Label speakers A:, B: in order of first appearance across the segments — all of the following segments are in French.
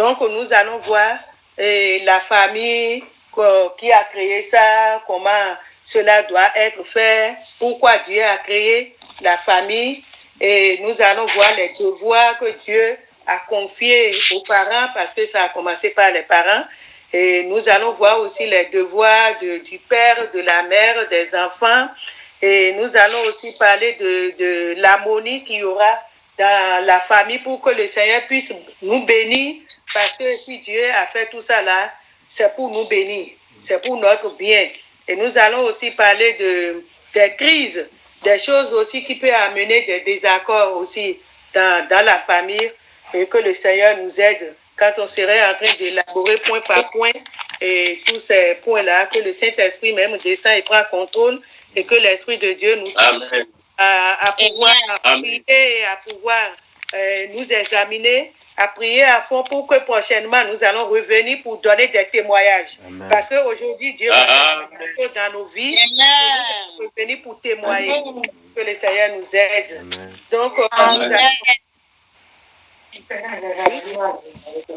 A: Donc, nous allons voir la famille qui a créé ça, comment cela doit être fait, pourquoi Dieu a créé la famille. Et nous allons voir les devoirs que Dieu a confiés aux parents, parce que ça a commencé par les parents. Et nous allons voir aussi les devoirs du père, de la mère, des enfants. Et nous allons aussi parler de l'harmonie qu'il y aura dans la famille pour que le Seigneur puisse nous bénir. Parce que si Dieu a fait tout ça là, c'est pour nous bénir, c'est pour notre bien. Et nous allons aussi parler des crises, des choses aussi qui peuvent amener des désaccords aussi dans la famille, et que le Seigneur nous aide quand on serait en train d'élaborer point par point et tous ces points-là, que le Saint-Esprit même descend et prend contrôle, et que l'Esprit de Dieu nous aide à pouvoir prier et à pouvoir nous examiner, à prier à fond pour que prochainement nous allons revenir pour donner des témoignages. Amen. Parce qu'aujourd'hui, Dieu va faire quelque chose dans nos vies. Nous allons revenir pour témoigner. Amen. Que le Seigneur nous aide. Amen.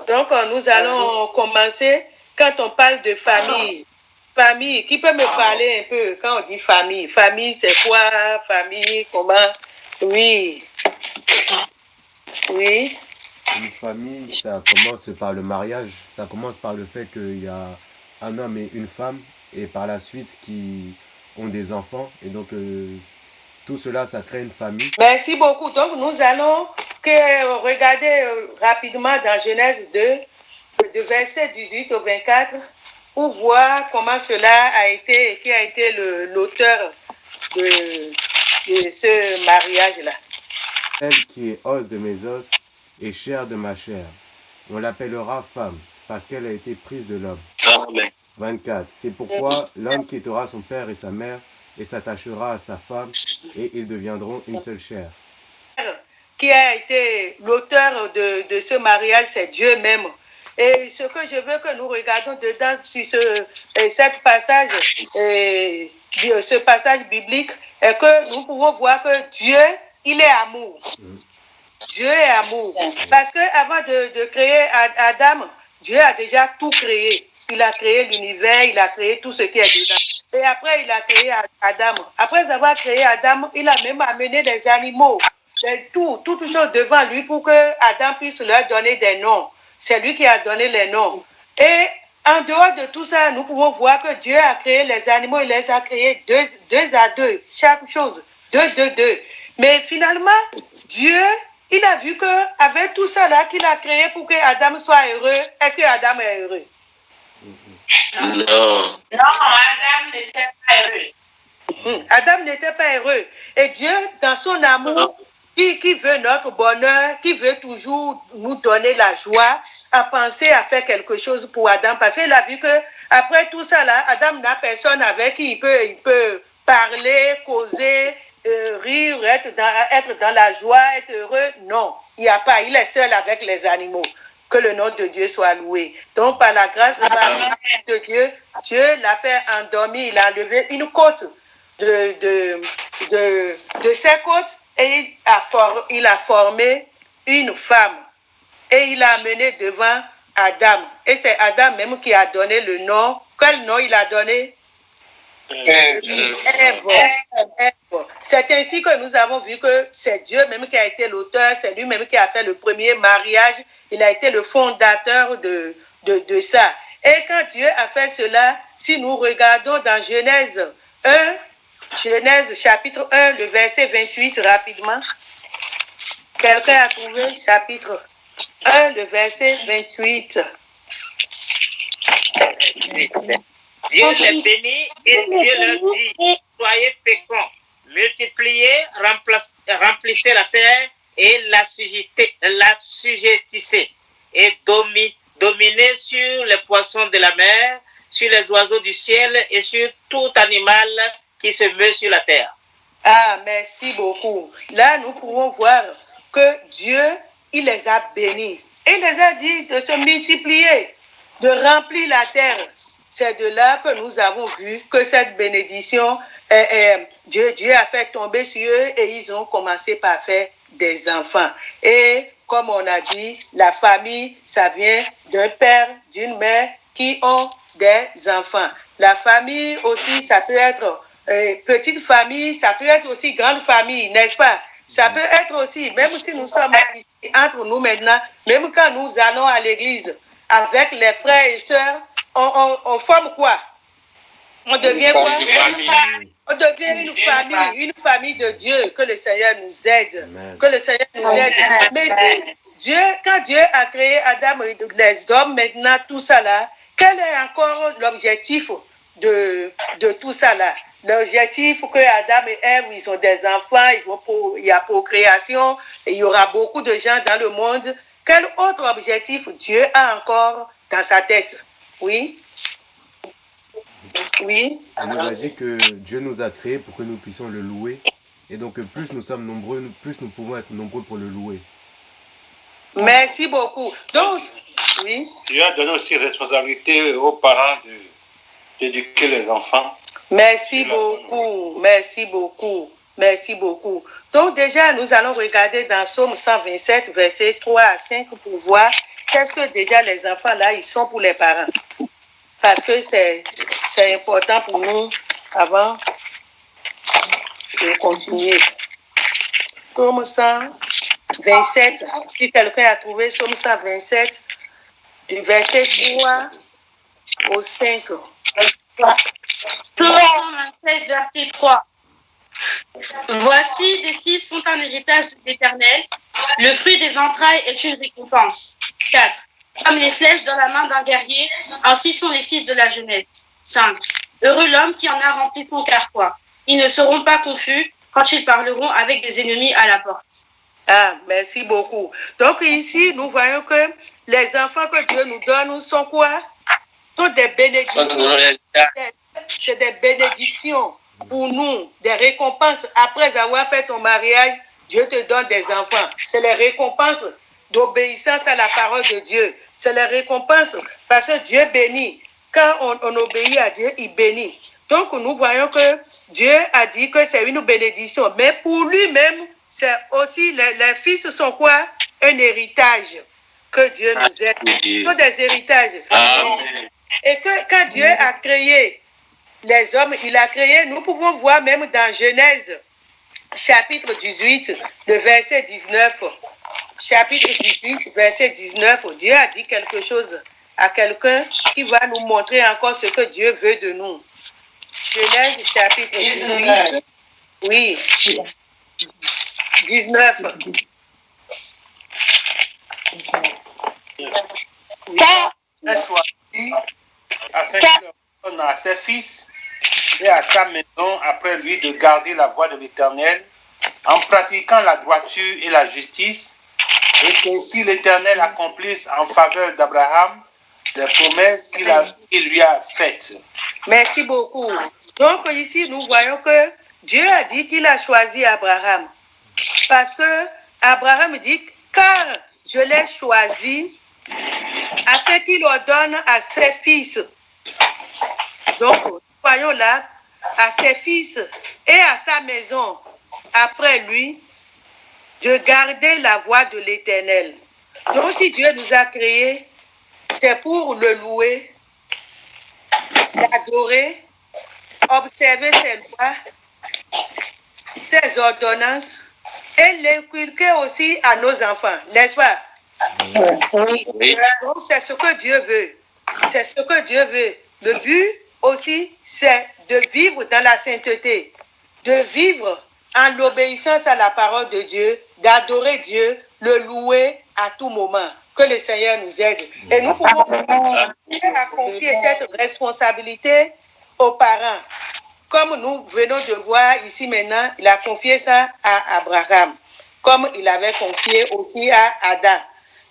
A: Donc, nous allons commencer quand on parle de famille. Famille, qui peut me parler un peu quand on dit famille? Famille, c'est quoi? Famille, comment? Oui. Oui.
B: Une famille, ça commence par le mariage. Ça commence par le fait qu'il y a un homme et une femme, et par la suite qui ont des enfants. Et donc, tout cela, ça crée une famille.
A: Merci beaucoup. Donc, nous allons regarder rapidement dans Genèse 2, de verset 18 au 24, pour voir comment cela a été, qui a été l'auteur de ce mariage-là.
B: Elle qui est os de mes os et chair de ma chair, on l'appellera femme, parce qu'elle a été prise de l'homme. Amen. 24. C'est pourquoi l'homme quittera son père et sa mère et s'attachera à sa femme, et ils deviendront une seule chair.
A: Qui a été l'auteur de ce mariage, c'est Dieu même. Et ce que je veux que nous regardions dedans sur ce passage biblique, est que nous pouvons voir que Dieu, il est amour. Dieu est amour. Parce qu'avant de créer Adam, Dieu a déjà tout créé. Il a créé l'univers, il a créé tout ce qui est dedans. Et après, il a créé Adam. Après avoir créé Adam, il a même amené des animaux, toutes choses devant lui pour que Adam puisse leur donner des noms. C'est lui qui a donné les noms. Et en dehors de tout ça, nous pouvons voir que Dieu a créé les animaux, il les a créés deux à deux, chaque chose, deux. Mais finalement, Dieu, il a vu qu'avec tout ça là qu'il a créé pour que Adam soit heureux, est-ce que Adam est heureux?
C: Non.
A: Non, Adam n'était pas heureux. Adam n'était pas heureux. Et Dieu, dans son amour, qui veut notre bonheur, qui veut toujours nous donner la joie, a pensé à faire quelque chose pour Adam. Parce qu'il a vu qu'après tout ça, là, Adam n'a personne avec qui il peut parler, causer, rire, être dans la joie, être heureux. Non, il n'y a pas. Il est seul avec les animaux. Que le nom de Dieu soit loué. Donc, par la grâce de Dieu, Dieu l'a fait endormir. Il a enlevé une côte de ses côtes et il a formé une femme. Et il l'a amenée devant Adam. Et c'est Adam même qui a donné le nom. Quel nom il a donné? Ève. C'est ainsi que nous avons vu que c'est Dieu même qui a été l'auteur, c'est lui-même qui a fait le premier mariage, il a été le fondateur de ça. Et quand Dieu a fait cela, si nous regardons dans Genèse 1, Genèse chapitre 1, le verset 28 rapidement. Quelqu'un a trouvé chapitre 1, le verset 28.
D: Dieu les bénit et Dieu leur dit, soyez féconds, multipliez, remplissez la terre et l'assujettissez et dominez sur les poissons de la mer, sur les oiseaux du ciel et sur tout animal qui se meut sur la terre.
A: Ah, merci beaucoup. Là, nous pouvons voir que Dieu, il les a bénis. Et il les a dit de se multiplier, de remplir la terre. C'est de là que nous avons vu que cette bénédiction, Dieu a fait tomber sur eux et ils ont commencé par faire des enfants. Et comme on a dit, la famille, ça vient d'un père, d'une mère qui ont des enfants. La famille aussi, ça peut être petite famille, ça peut être aussi grande famille, n'est-ce pas? Ça peut être aussi, même si nous sommes ici entre nous maintenant, même quand nous allons à l'église avec les frères et sœurs, on forme quoi? On devient quoi? On devient une famille de Dieu. Que le Seigneur nous aide. Amen. Que le Seigneur nous aide. Mais Dieu, quand Dieu a créé Adam et les hommes, maintenant, tout ça là, quel est encore l'objectif de tout ça là? L'objectif que Adam et Ève, ils ont des enfants, il y a procréation, et il y aura beaucoup de gens dans le monde. Quel autre objectif Dieu a encore dans sa tête? Oui? Oui.
B: On nous a dit que Dieu nous a créés pour que nous puissions le louer. Et donc, plus nous sommes nombreux, plus nous pouvons être nombreux pour le louer.
A: Merci beaucoup. Donc, oui.
C: Dieu a donné aussi responsabilité aux parents d'éduquer les enfants.
A: Merci beaucoup. Merci beaucoup. Merci beaucoup. Donc, déjà, nous allons regarder dans Psaume 127, versets 3 à 5 pour voir qu'est-ce que déjà les enfants là, ils sont pour les parents. Parce que c'est important pour nous avant de continuer. Psaume 127, si quelqu'un a trouvé Psaume 127, du verset 3 au 5.
E: Psaume 127, verset 3. Voici, des fils sont un héritage de l'Éternel. Le fruit des entrailles est une récompense. 4. Comme les flèches dans la main d'un guerrier, ainsi sont les fils de la jeunesse. 5. Heureux l'homme qui en a rempli son carquois. Ils ne seront pas confus quand ils parleront avec des ennemis à la porte.
A: Ah, merci beaucoup. Donc ici, nous voyons que les enfants que Dieu nous donne sont quoi? Sont des bénédictions. C'est des bénédictions pour nous, des récompenses. Après avoir fait ton mariage, Dieu te donne des enfants. C'est les récompenses d'obéissance à la parole de Dieu. C'est les récompenses parce que Dieu bénit. Quand on obéit à Dieu, il bénit. Donc, nous voyons que Dieu a dit que c'est une bénédiction. Mais pour lui-même, c'est aussi, les fils sont quoi? Un héritage que Dieu nous aide. Ce sont des héritages. Amen. Et que quand Dieu a créé les hommes, il a créé, nous pouvons voir même dans Genèse, chapitre 18, le verset 19. Chapitre 18, verset 19, Dieu a dit quelque chose à quelqu'un qui va nous montrer encore ce que Dieu veut de nous. Genèse, chapitre 18, oui, 19.
C: Afin qu'il donne à ses fils et à sa maison après lui de garder la voie de l'Éternel en pratiquant la droiture et la justice, et qu'ainsi l'Éternel accomplisse en faveur d'Abraham les promesses qu'il lui a faites.
A: Merci beaucoup. Donc ici, nous voyons que Dieu a dit qu'il a choisi Abraham. Parce que Abraham dit, car je l'ai choisi afin qu'il ordonne à ses fils. Donc, nous voyons là, à ses fils et à sa maison, après lui, de garder la voie de l'Éternel. Donc, si Dieu nous a créés, c'est pour le louer, l'adorer, observer ses lois, ses ordonnances et l'inculquer aussi à nos enfants, n'est-ce pas? Oui. Donc, c'est ce que Dieu veut. C'est ce que Dieu veut. Le but aussi, c'est de vivre dans la sainteté, de vivre en l'obéissance à la parole de Dieu, d'adorer Dieu, le louer à tout moment. Que le Seigneur nous aide. Et nous pouvons confier cette responsabilité aux parents. Comme nous venons de voir ici maintenant, il a confié ça à Abraham, comme il avait confié aussi à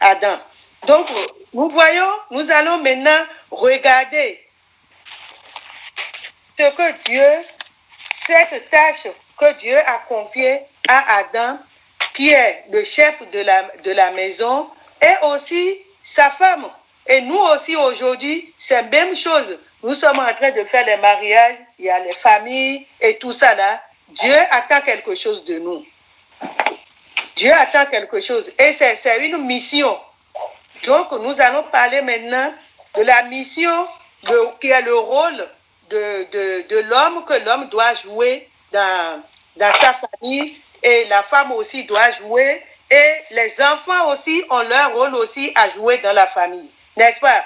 A: Adam. Donc, nous allons maintenant regarder ce que cette tâche que Dieu a confiée à Adam, qui est le chef de la maison, et aussi sa femme. Et nous aussi aujourd'hui, c'est la même chose. Nous sommes en train de faire les mariages, il y a les familles et tout ça là. Dieu attend quelque chose de nous. Dieu attend quelque chose et c'est une mission. Donc, nous allons parler maintenant de la mission qui est le rôle de l'homme que l'homme doit jouer dans sa famille et la femme aussi doit jouer et les enfants aussi ont leur rôle aussi à jouer dans la famille. N'est-ce pas?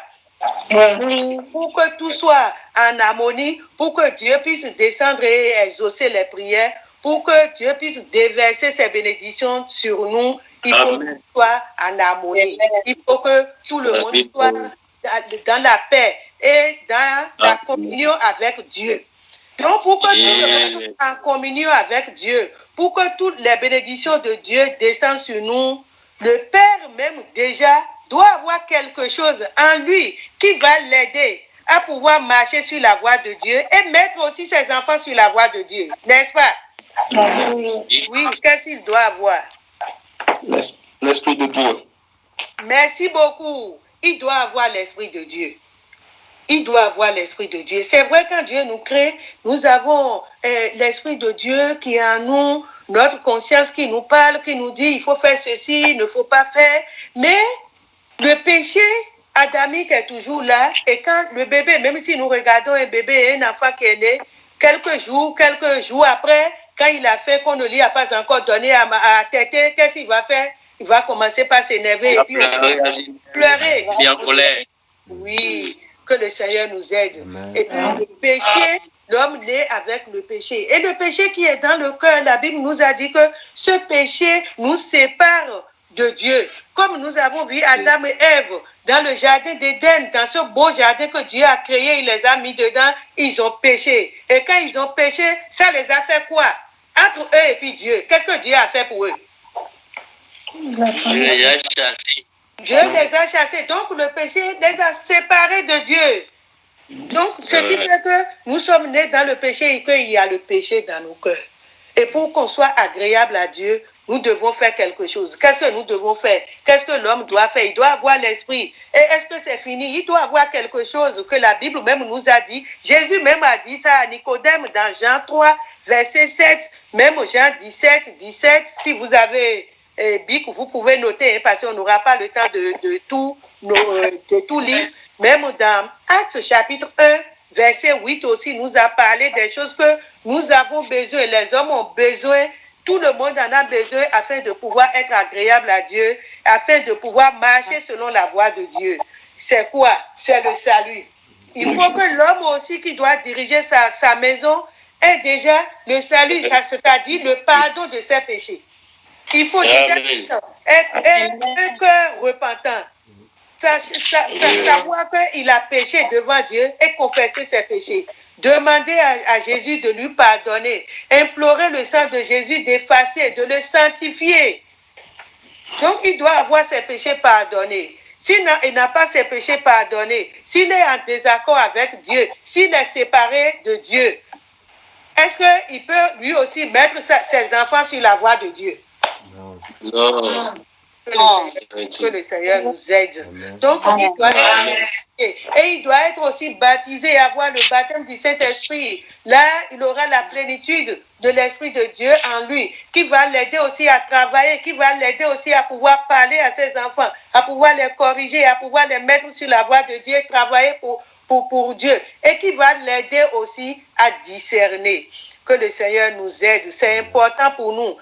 A: Oui. Pour que tout soit en harmonie, pour que Dieu puisse descendre et exaucer les prières, pour que Dieu puisse déverser ses bénédictions sur nous, il faut que tout soit en harmonie. Il faut que tout le monde soit dans la paix et dans la communion avec Dieu. Donc, pour que tout le monde soit en communion avec Dieu, pour que toutes les bénédictions de Dieu descendent sur nous, le Père même déjà doit avoir quelque chose en lui qui va l'aider à pouvoir marcher sur la voie de Dieu et mettre aussi ses enfants sur la voie de Dieu. N'est-ce pas? Oui, qu'est-ce qu'il doit avoir?
F: L'Esprit de Dieu.
A: Merci beaucoup. Il doit avoir l'Esprit de Dieu. Il doit avoir l'Esprit de Dieu. C'est vrai, quand Dieu nous crée, nous avons l'Esprit de Dieu qui est en nous, notre conscience qui nous parle, qui nous dit il faut faire ceci, il ne faut pas faire. Mais le péché adamique est toujours là. Et quand le bébé, même si nous regardons un bébé et un enfant qui est né, quelques jours après, quand il a fait qu'on ne lui a pas encore donné à téter, qu'est-ce qu'il va faire? Il va commencer par s'énerver et puis pleurer. Oui, que le Seigneur nous aide. Amen. Et puis le péché, l'homme naît avec le péché. Et le péché qui est dans le cœur, la Bible nous a dit que ce péché nous sépare de Dieu. Comme nous avons vu Adam et Ève dans le jardin d'Éden, dans ce beau jardin que Dieu a créé, il les a mis dedans, ils ont péché. Et quand ils ont péché, ça les a fait quoi? Entre eux et puis Dieu. Qu'est-ce que Dieu a fait pour eux?
F: Dieu les a chassés.
A: Dieu les a chassés. Donc le péché les a séparés de Dieu. Donc ce qui fait que nous sommes nés dans le péché et qu'il y a le péché dans nos cœurs. Et pour qu'on soit agréable à Dieu, nous devons faire quelque chose. Qu'est-ce que nous devons faire? Qu'est-ce que l'homme doit faire? Il doit avoir l'esprit. Et est-ce que c'est fini? Il doit avoir quelque chose que la Bible même nous a dit. Jésus même a dit ça à Nicodème dans Jean 3, verset 7. Même Jean 17, si vous avez Bic, vous pouvez noter, parce qu'on n'aura pas le temps de tout lire. Même dans Actes chapitre 1, verset 8 aussi, nous a parlé des choses que nous avons besoin. Les hommes ont besoin. Tout le monde en a besoin afin de pouvoir être agréable à Dieu, afin de pouvoir marcher selon la voie de Dieu. C'est quoi? C'est le salut. Il faut que l'homme aussi qui doit diriger sa maison ait déjà le salut, c'est-à-dire le pardon de ses péchés. Il faut déjà être un cœur repentant. Savoir qu'il a péché devant Dieu et confesser ses péchés. Demander à Jésus de lui pardonner. Implorer le sang de Jésus d'effacer, de le sanctifier. Donc, il doit avoir ses péchés pardonnés. S'il n'a pas ses péchés pardonnés, s'il est en désaccord avec Dieu, s'il est séparé de Dieu, est-ce qu'il peut lui aussi mettre ses enfants sur la voie de Dieu?
F: Non.
A: Que le Seigneur nous aide. Amen. Donc, il doit être et il doit être aussi baptisé, avoir le baptême du Saint-Esprit. Là, il aura la plénitude de l'Esprit de Dieu en lui, qui va l'aider aussi à travailler, qui va l'aider aussi à pouvoir parler à ses enfants, à pouvoir les corriger, à pouvoir les mettre sur la voie de Dieu, travailler pour Dieu, et qui va l'aider aussi à discerner. Que le Seigneur nous aide. C'est important pour nous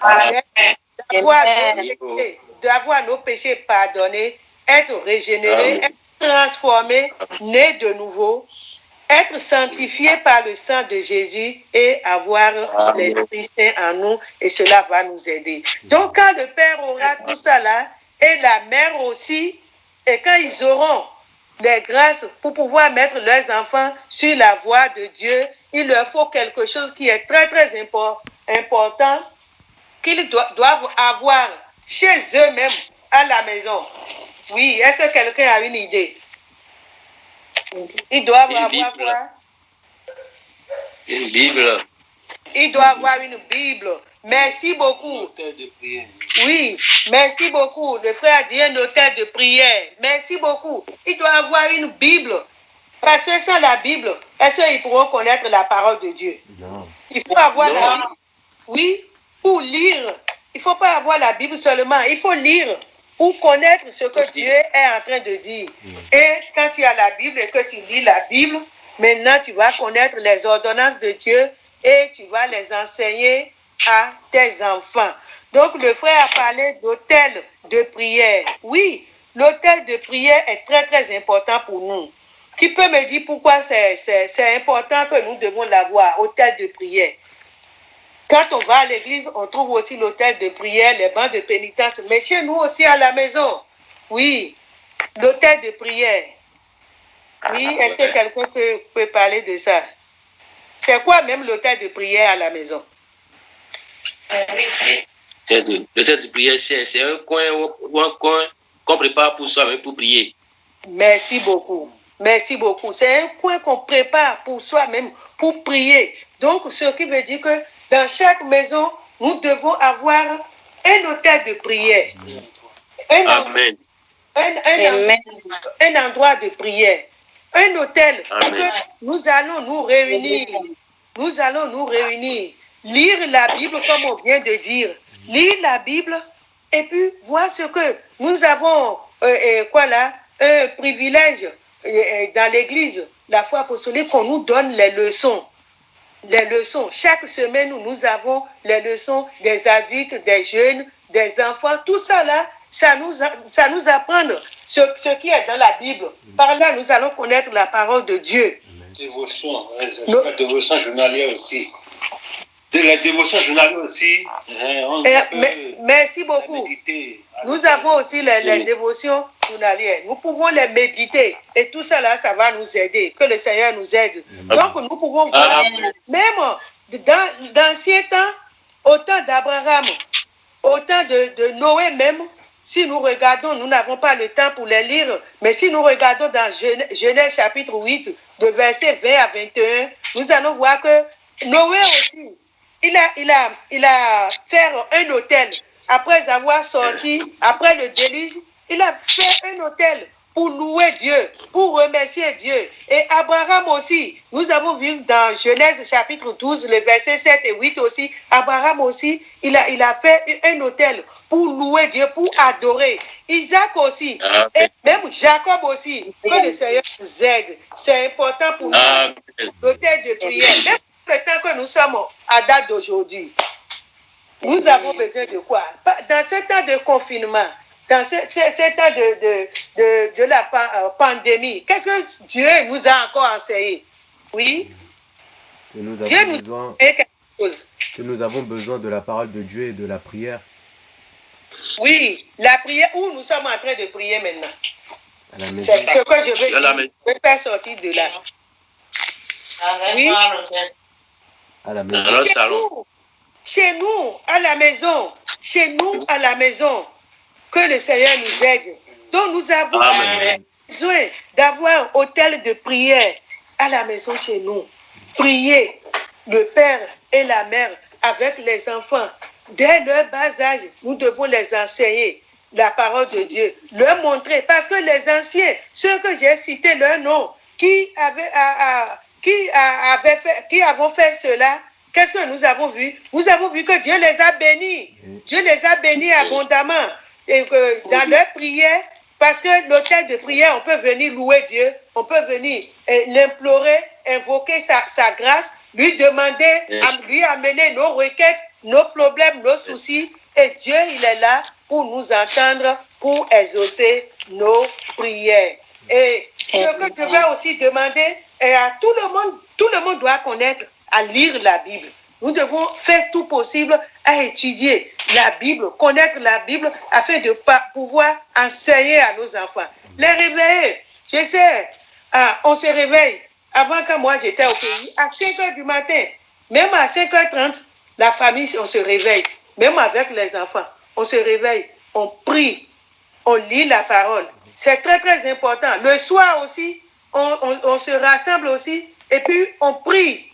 A: d'avoir nos péchés pardonnés, être régénérés, être transformés, nés de nouveau, être sanctifiés par le sang de Jésus et avoir l'Esprit Saint en nous, et cela va nous aider. Donc quand le Père aura tout ça là, et la Mère aussi, et quand ils auront les grâces pour pouvoir mettre leurs enfants sur la voie de Dieu, il leur faut quelque chose qui est très très important, qu'ils doivent avoir chez eux-mêmes, à la maison. Oui, est-ce que quelqu'un a une idée? Ils doivent avoir quoi?
F: Une Bible.
A: Ils doivent avoir une Bible. Merci beaucoup. Oui, merci beaucoup. Le frère a dit un hôtel de prière. Merci beaucoup. Ils doivent avoir une Bible. Parce que sans la Bible, est-ce qu'ils pourront connaître la parole de Dieu?
B: Non.
A: Il faut avoir la Bible. Oui, pour lire Il ne faut pas avoir la Bible seulement. Il faut lire pour connaître ce que Dieu est en train de dire. Et quand tu as la Bible et que tu lis la Bible, maintenant tu vas connaître les ordonnances de Dieu et tu vas les enseigner à tes enfants. Donc le frère a parlé d'hôtel de prière. Oui, l'hôtel de prière est très très important pour nous. Qui peut me dire pourquoi c'est important que nous devons l'avoir, hôtel de prière? Quand on va à l'église, on trouve aussi l'hôtel de prière, les bancs de pénitence. Mais chez nous aussi à la maison, oui, l'hôtel de prière. Oui, est-ce que quelqu'un peut parler de ça? C'est quoi même l'hôtel de prière à la maison?
F: L'hôtel de prière, c'est un coin qu'on prépare pour soi-même pour prier.
A: Merci beaucoup. Merci beaucoup. C'est un coin qu'on prépare pour soi-même, pour prier. Donc, ce qui veut dire que dans chaque maison, nous devons avoir un hôtel de prière.
F: Amen.
A: Un endroit de prière. Un hôtel où nous allons nous réunir. Nous allons nous réunir. Lire la Bible comme on vient de dire. Lire la Bible et puis voir ce que nous avons, un privilège dans l'église, la foi apostolique, qu'on nous donne les leçons. Les leçons. Chaque semaine, nous avons les leçons des adultes, des jeunes, des enfants. Tout ça là, ça nous apprend ce qui est dans la Bible. Par là, nous allons connaître la parole de Dieu.
C: Dévotion, la dévotion journalière aussi. De la dévotion journalière aussi.
A: Merci beaucoup. Nous avons aussi les dévotions journalières. Nous pouvons les méditer. Et tout ça là, ça va nous aider. Que le Seigneur nous aide. Donc, nous pouvons voir, même dans l'ancien temps, au temps d'Abraham, au temps de Noé même, si nous regardons, nous n'avons pas le temps pour les lire, mais si nous regardons dans Genèse chapitre 8, de versets 20 à 21, nous allons voir que Noé aussi, il a fait un autel. Après avoir sorti, après le déluge, il a fait un autel pour louer Dieu, pour remercier Dieu. Et Abraham aussi, nous avons vu dans Genèse chapitre 12, le verset 7 et 8 aussi, Abraham aussi, il a fait un autel pour louer Dieu, pour adorer. Isaac aussi, et même Jacob aussi, que le Seigneur nous aide. C'est important pour nous, l'autel de prière. Même le temps que nous sommes à date d'aujourd'hui, nous avons besoin de quoi? Dans ce temps de confinement, dans ce temps de la pandémie, qu'est-ce que Dieu nous a encore enseigné? Oui.
B: Que nous avons besoin de la parole de Dieu et de la prière.
A: Oui, la prière, où nous sommes en train de prier maintenant. C'est ce que je veux faire sortir de là. Oui.
B: À la maison.
A: Chez nous, à la maison. Chez nous, à la maison. Que le Seigneur nous aide. Donc nous avons besoin d'avoir un hôtel de prière à la maison chez nous. Prier le père et la mère avec les enfants. Dès leur bas âge, nous devons les enseigner la parole de Dieu, leur montrer. Parce que les anciens, ceux que j'ai cités leur nom, qui avons fait cela, qu'est-ce que nous avons vu? Nous avons vu que Dieu les a bénis. Dieu les a bénis abondamment. Et que dans leur prière, parce que l'hôtel de prière, on peut venir louer Dieu, on peut venir l'implorer, invoquer sa grâce, lui demander, lui amener nos requêtes, nos problèmes, nos soucis. Et Dieu, il est là pour nous entendre, pour exaucer nos prières. Et ce que je vais aussi demander, et à tout le monde doit connaître, à lire la Bible. Nous devons faire tout possible à étudier la Bible, connaître la Bible, afin de pouvoir enseigner à nos enfants. Les réveiller. Je sais, on se réveille. Avant que moi j'étais au pays, à 5h du matin, même à 5h30, la famille, on se réveille. Même avec les enfants, on se réveille, on prie, on lit la parole. C'est très très important. Le soir aussi, on se rassemble aussi et puis on prie.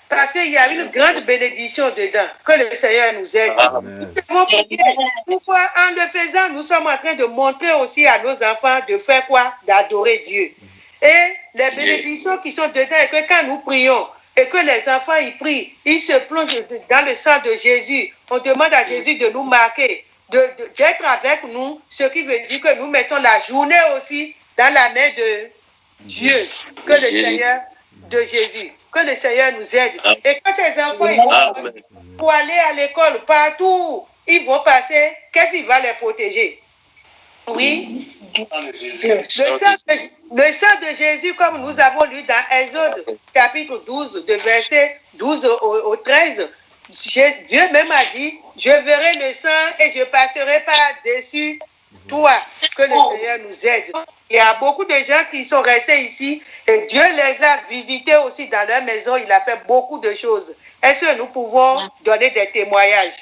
A: Parce qu'il y a une grande bénédiction dedans. Que le Seigneur nous aide. Nous devons prier. Pourquoi? En le faisant, nous sommes en train de montrer aussi à nos enfants de faire quoi? D'adorer Dieu. Et les bénédictions qui sont dedans, et que quand nous prions, et que les enfants y prient, ils se plongent dans le sang de Jésus. On demande à Jésus de nous marquer, d'être avec nous, ce qui veut dire que nous mettons la journée aussi dans la main de Dieu, que le Seigneur de Jésus, que le Seigneur nous aide. Et quand ces enfants ils vont pour aller à l'école, partout, ils vont passer, qu'est-ce qui va les protéger? Oui. Le sang de Jésus, comme nous avons lu dans Exode, chapitre 12, de verset 12 au 13, Dieu même a dit, je verrai le sang et je passerai par-dessus toi, que le Seigneur nous aide. Il y a beaucoup de gens qui sont restés ici et Dieu les a visités aussi dans leur maison. Il a fait beaucoup de choses. Est-ce que nous pouvons donner des témoignages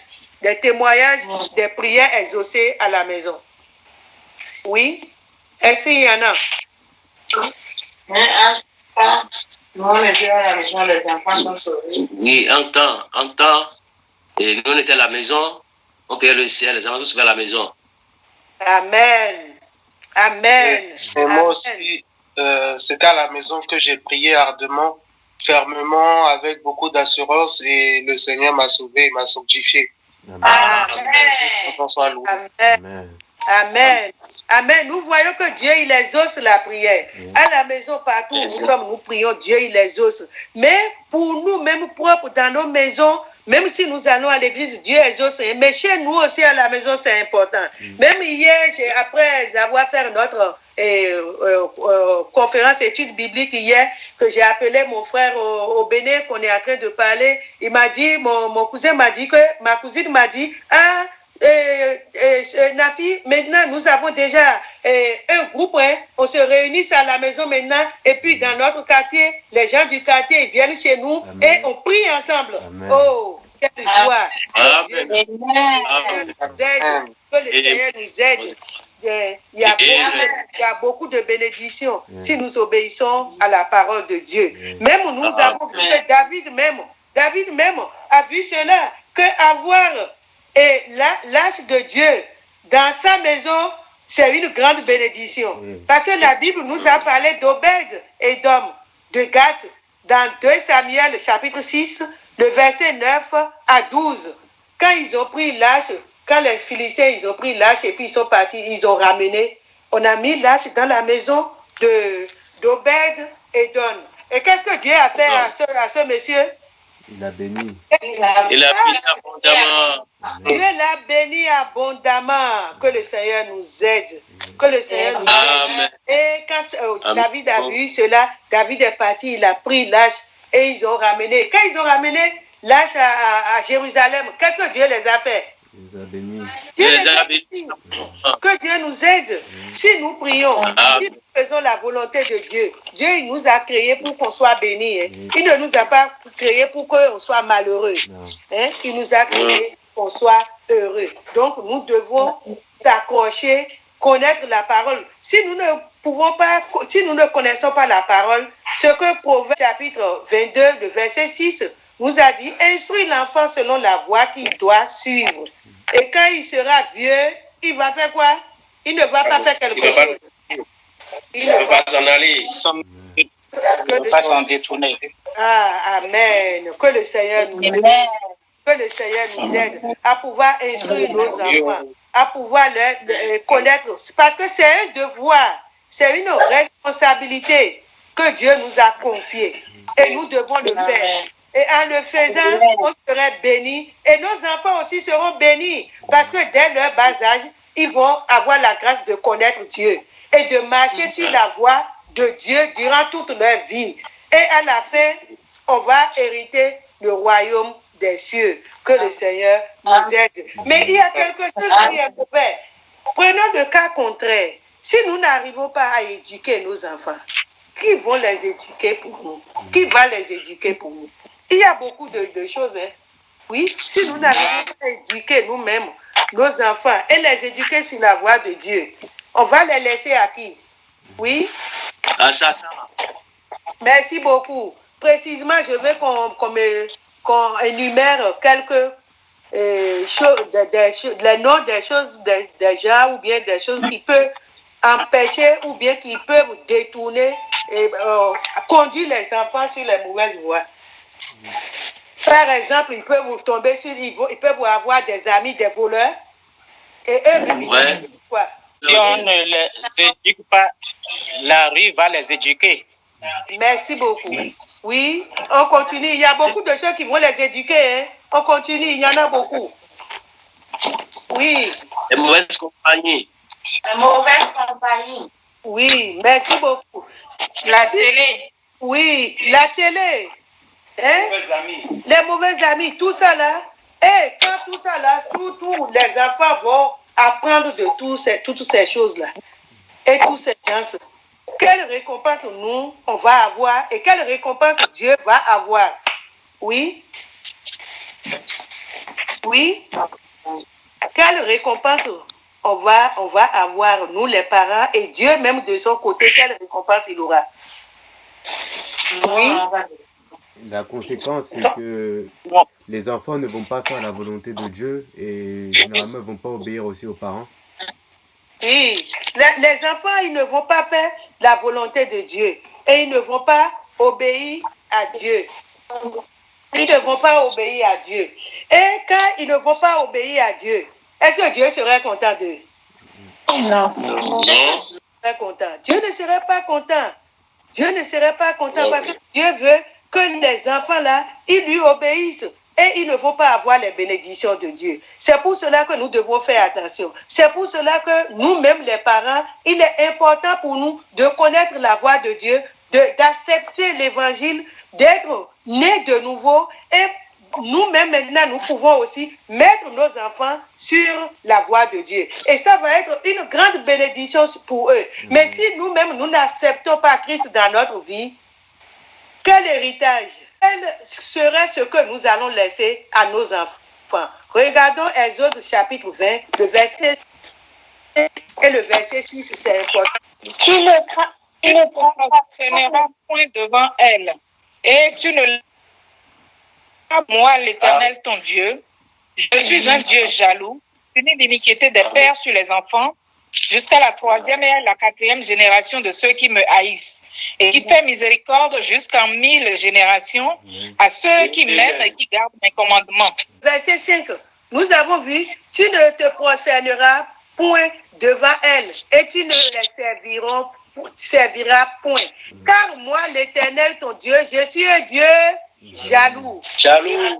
A: des prières exaucées à la maison? Oui? Est-ce qu'il y en a?
F: Oui, en temps, et nous on était à la maison, on priait le ciel, les enfants sont vers la maison.
A: Amen. Amen.
G: Et moi aussi, c'était à la maison que j'ai prié ardemment, fermement, avec beaucoup d'assurance, et le Seigneur m'a sauvé, m'a sanctifié.
A: Amen. Amen. Amen. Amen. Nous voyons que Dieu, il exauce la prière. À la maison, partout où nous sommes, nous prions, Dieu, il exauce. Mais pour nous, même propres dans nos maisons, même si nous allons à l'église, Dieu exauce. Mais chez nous aussi, à la maison, c'est important. Même hier, après avoir fait notre conférence études bibliques hier, que j'ai appelé mon frère au Bénin, qu'on est en train de parler, il m'a dit, mon cousin m'a dit que, ma cousine m'a dit, Nafi, maintenant nous avons déjà un groupe, on se réunit à la maison maintenant, et puis dans notre quartier, les gens du quartier ils viennent chez nous. Amen. Et on prie ensemble. Amen. Oh, quelle joie! Que le Seigneur nous aide. Il y a beaucoup de bénédictions si nous obéissons à la parole de Dieu. Même nous avons vu que David même a vu cela, que avoir et l'âge de Dieu dans sa maison, c'est une grande bénédiction. Parce que la Bible nous a parlé d'Obed et d'homme, de Gad, dans 2 Samuel chapitre 6, le verset 9 à 12. Quand ils ont pris l'âge, quand les Philistins ils ont pris l'âge et puis ils sont partis, ils ont ramené, on a mis l'âge dans la maison d'Obed et d'On. Et qu'est-ce que Dieu a fait à ce monsieur?
B: Il a béni.
F: Il a béni abondamment.
A: Dieu l'a béni abondamment. Que le Seigneur nous aide. Que le Seigneur nous aide. Et quand David a vu cela, David est parti, il a pris l'âge et ils ont ramené. Quand ils ont ramené l'âge à Jérusalem, qu'est-ce que Dieu les a fait?
B: Il les a bénis.
A: Dieu les a bénis. Que Dieu nous aide. Si nous prions, si nous faisons la volonté de Dieu, Dieu il nous a créés pour qu'on soit bénis. Il ne nous a pas créés pour qu'on soit malheureux. Il nous a créés pour qu'on soit heureux. Donc nous devons s'accrocher, connaître la parole. Si nous ne connaissons pas la parole, ce que Proverbe chapitre 22, le verset 6 nous a dit, instruis l'enfant selon la voie qu'il doit suivre. Et quand il sera vieux, il va faire quoi? Il ne va pas faire quelque chose. Il ne va pas s'en aller.
C: Il ne va pas s'en détourner.
A: Amen. Que le Seigneur nous aide. Que le Seigneur nous aide à pouvoir instruire nos enfants, à pouvoir connaître. Parce que c'est un devoir, c'est une responsabilité que Dieu nous a confiée. Et nous devons le faire. Et en le faisant, on serait bénis. Et nos enfants aussi seront bénis. Parce que dès leur bas âge, ils vont avoir la grâce de connaître Dieu. Et de marcher sur la voie de Dieu durant toute leur vie. Et à la fin, on va hériter le royaume des cieux. Que le Seigneur nous aide. Mais il y a quelque chose qui est mauvais. Prenons le cas contraire. Si nous n'arrivons pas à éduquer nos enfants, qui vont les éduquer pour nous? Qui va les éduquer pour nous? Il y a beaucoup de choses. Oui, si nous n'arrivons pas à éduquer nous-mêmes nos enfants et les éduquer sur la voie de Dieu, on va les laisser à qui? Oui?
F: À Satan.
A: Merci beaucoup. Précisément, je veux qu'on énumère quelques choses, les noms des choses, des gens ou bien des choses qui peuvent empêcher ou bien qui peuvent détourner et conduire les enfants sur les mauvaises voies. Par exemple, ils peuvent vous tomber sur, ils peuvent avoir des amis, des voleurs, et eux, quoi?
D: Si on ne les éduque pas, la rue va les éduquer.
A: Merci beaucoup. Oui, on continue. Il y a beaucoup de gens qui vont les éduquer. Hein. On continue, il y en a beaucoup. Oui.
F: Les mauvaises compagnies.
E: La mauvaise compagnie.
A: Oui, merci beaucoup.
E: La télé.
A: Oui, la télé. Hein? Les mauvais amis, tout ça là. Et quand tout ça là, tous les enfants vont apprendre de toutes ces choses-là. Et tous ces gens. Quelle récompense nous, on va avoir et quelle récompense Dieu va avoir? Oui. Oui. Quelle récompense on va avoir, nous les parents, et Dieu même de son côté, quelle récompense il aura? Oui.
B: La conséquence, c'est que les enfants ne vont pas faire la volonté de Dieu et généralement ne vont pas obéir aussi aux parents.
A: Oui, les enfants, ils ne vont pas faire la volonté de Dieu et ils ne vont pas obéir à Dieu. Ils ne vont pas obéir à Dieu. Et quand ils ne vont pas obéir à Dieu, est-ce que Dieu serait content d'eux?
E: Non.
A: Dieu ne serait pas content. Dieu ne serait pas content parce que Dieu veut que les enfants là, ils lui obéissent. Et ils ne vont pas avoir les bénédictions de Dieu. C'est pour cela que nous devons faire attention. C'est pour cela que nous-mêmes, les parents, il est important pour nous de connaître la voix de Dieu, d'accepter l'évangile, d'être nés de nouveau. Et nous-mêmes, maintenant, nous pouvons aussi mettre nos enfants sur la voie de Dieu. Et ça va être une grande bénédiction pour eux. Mais si nous-mêmes, nous n'acceptons pas Christ dans notre vie, quel héritage? Quel serait ce que nous allons laisser à nos enfants? Regardons Exode chapitre 20, le verset 6 et le verset 6, c'est important.
H: Tu ne prosterneras point devant elle, et tu ne moi l'Éternel ton Dieu. Je suis un Dieu jaloux, punis l'iniquité des pères sur les enfants, jusqu'à la 3e et la 4e génération de ceux qui me haïssent, et qui fait miséricorde jusqu'en 1000 générations à ceux qui m'aiment et qui gardent mes commandements.
A: Verset 5, nous avons vu, tu ne te prosterneras point devant elle, et tu ne les serviras point. Car moi, l'Éternel, ton Dieu, je suis un Dieu jaloux.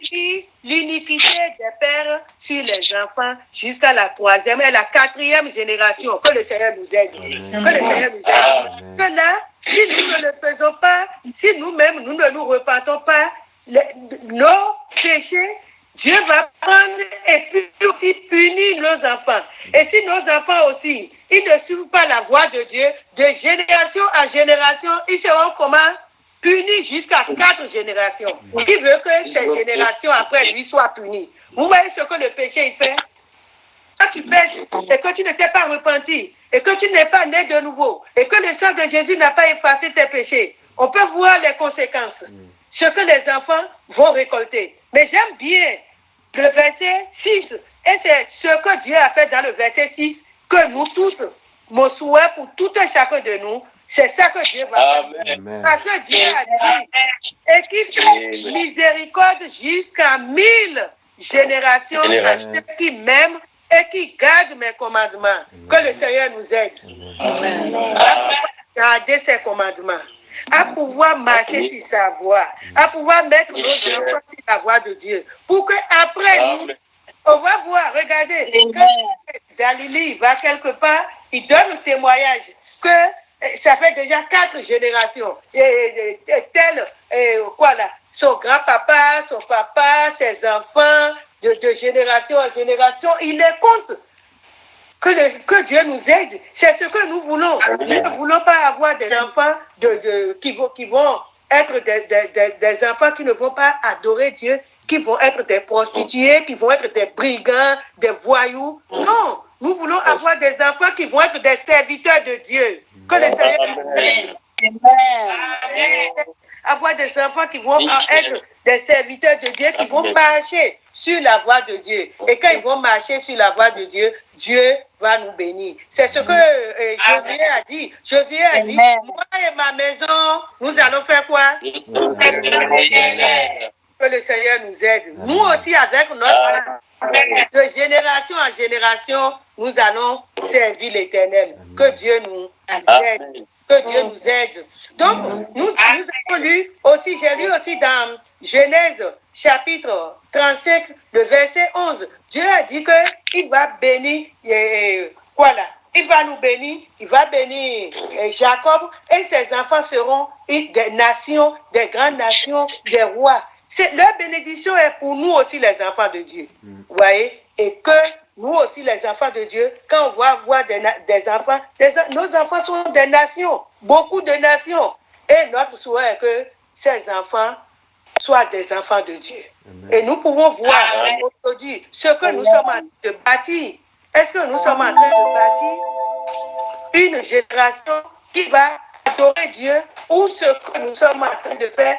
A: Qui l'iniquité des pères sur les enfants jusqu'à la 3e et la 4e génération. Que le Seigneur nous aide. Que le Seigneur nous aide. Que là, si nous ne le faisons pas, si nous-mêmes, nous ne nous repentons pas, nos péchés, Dieu va prendre et puis aussi punir nos enfants. Et si nos enfants aussi, ils ne suivent pas la voie de Dieu, de génération en génération, ils seront comment? Punis jusqu'à 4 générations. Qui veut que ces générations après lui soient punies? Vous voyez ce que le péché il fait? Quand tu pêches et que tu ne t'es pas repenti, et que tu n'es pas né de nouveau, et que le sang de Jésus n'a pas effacé tes péchés, on peut voir les conséquences. Ce que les enfants vont récolter. Mais j'aime bien le verset 6. Et c'est ce que Dieu a fait dans le verset 6, que nous tous, mon souhait pour tout un chacun de nous, c'est ça que Dieu va faire. Parce que Dieu a dit, et qui fait miséricorde jusqu'à 1000 générations à ceux qui m'aiment et qui gardent mes commandements. Que le Seigneur nous aide. À garder ses commandements, à pouvoir marcher sur sa voie, à pouvoir mettre nos enfants sur la voie de Dieu. Pour qu'après nous, on va voir, regardez, quand Dalili va quelque part, il donne le témoignage que ça fait déjà 4 générations. Son grand-papa, son papa, ses enfants, de génération en génération, il les compte. Que Dieu nous aide. C'est ce que nous voulons. Nous ne voulons pas avoir des enfants qui vont être des enfants qui ne vont pas adorer Dieu, qui vont être des prostituées, qui vont être des brigands, des voyous. Non, nous voulons avoir des enfants qui vont être des serviteurs de Dieu. Que le Seigneur nous aide. Avoir des enfants qui vont être des serviteurs de Dieu, qui vont marcher sur la voie de Dieu. Et quand ils vont marcher sur la voie de Dieu, Dieu va nous bénir. C'est ce que Josué a dit. Josué a dit, moi et ma maison, nous allons faire quoi? Que le Seigneur nous aide. Amen. Nous aussi, avec notre de génération en génération, nous allons servir l'Éternel. Que Dieu nous aide. Que Dieu nous aide. Donc, nous avons lu aussi, j'ai lu aussi dans Genèse chapitre 35, le verset 11. Dieu a dit qu'il va bénir, voilà, il va nous bénir, il va bénir Jacob et ses enfants seront des nations, des grandes nations, des rois. Leur bénédiction est pour nous aussi les enfants de Dieu. Vous voyez? Et que nous aussi les enfants de Dieu, quand on va voir des enfants, nos enfants sont des nations, beaucoup de nations. Et notre souhait est que ces enfants soient des enfants de Dieu. Amen. Et nous pouvons voir aujourd'hui ce que nous sommes en train de bâtir. Est-ce que nous sommes en train de bâtir une génération qui va adorer Dieu ou ce que nous sommes en train de faire?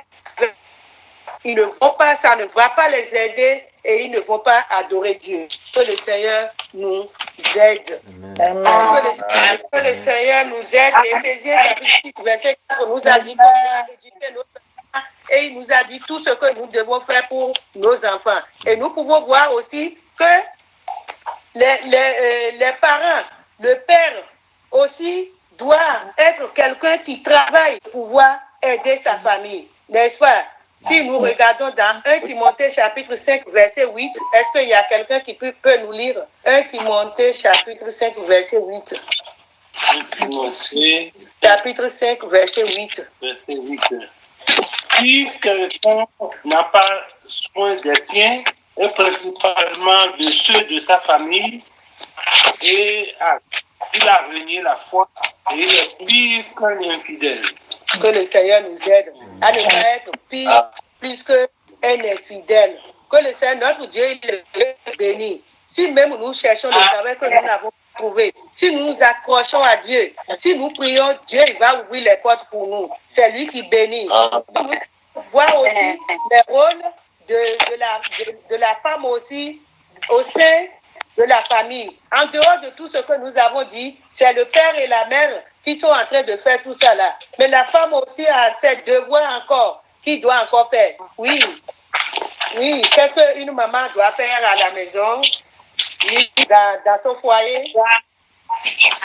A: Ils ne vont pas, ça ne va pas les aider et ils ne vont pas adorer Dieu. Que le Seigneur nous aide. Que le Seigneur nous aide. Éphésiens chapitre 6, verset 4 nous a dit qu'on doit éduquer nos enfants et il nous a dit tout ce que nous devons faire pour nos enfants. Et nous pouvons voir aussi que les parents, le père aussi doit être quelqu'un qui travaille pour pouvoir aider sa famille. N'est-ce pas? Si nous regardons dans 1 Timothée chapitre 5 verset 8, est-ce qu'il y a quelqu'un qui peut nous lire 1 Timothée chapitre 5 verset 8? Chapitre 5 verset 8.
C: Verset 8. Si quelqu'un n'a pas soin des siens, et principalement de ceux de sa famille, et il a renié la foi, et il est pire qu'un infidèle.
A: Que le Seigneur nous aide à ne pas être pire, plus qu'un infidèle. Que le Seigneur, notre Dieu, il est béni. Si même nous cherchons le travail que nous n'avons pas trouvé, si nous nous accrochons à Dieu, si nous prions, Dieu il va ouvrir les portes pour nous. C'est lui qui bénit. Nous voyons aussi les rôles de la femme aussi au sein de la famille. En dehors de tout ce que nous avons dit, c'est le père et la mère qui sont en train de faire tout ça là. Mais la femme aussi a ses devoirs encore, qu'il doit encore faire. Oui. Qu'est-ce qu'une maman doit faire à la maison? Oui, dans son foyer?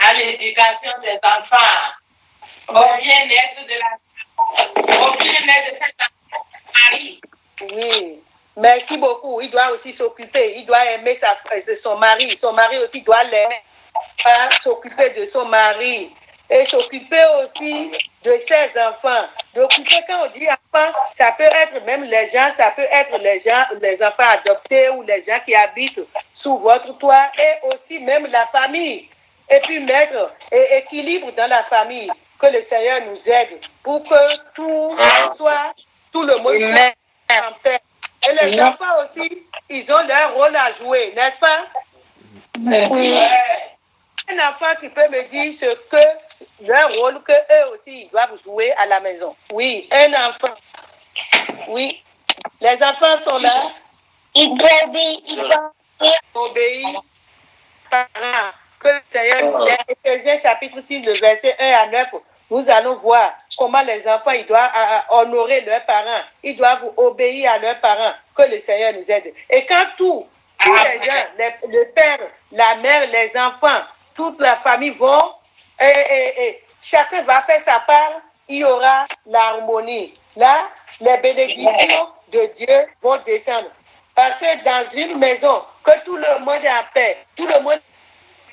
I: À l'éducation des enfants, au bien-être de cette mari.
A: Oui. Merci beaucoup. Il doit aussi s'occuper. Il doit aimer son mari. Son mari aussi doit l'aimer. S'occuper de son mari. Et s'occuper aussi de ses enfants. D'occuper, quand on dit enfants, ça peut être même les gens, ça peut être les enfants adoptés ou les gens qui habitent sous votre toit et aussi même la famille. Et puis mettre équilibre dans la famille. Que le Seigneur nous aide pour que tout le monde soit en paix. Et les enfants aussi, ils ont leur rôle à jouer, n'est-ce pas? Oui. Un enfant qui peut me dire ce que leur rôle que eux aussi ils doivent jouer à la maison. Oui, un enfant. Oui. Les enfants sont là. Ils doivent obéir. Que le Seigneur nous aide. Éphésiens chapitre 6, le verset 1 à 9. Nous allons voir comment les enfants, ils doivent honorer leurs parents. Ils doivent obéir à leurs parents. Que le Seigneur nous aide. Et quand tous les gens, le père, la mère, les enfants, toute la famille vont, et chacun va faire sa part, il y aura l'harmonie. Là, les bénédictions de Dieu vont descendre. Parce que dans une maison, que tout le monde est en paix, tout le monde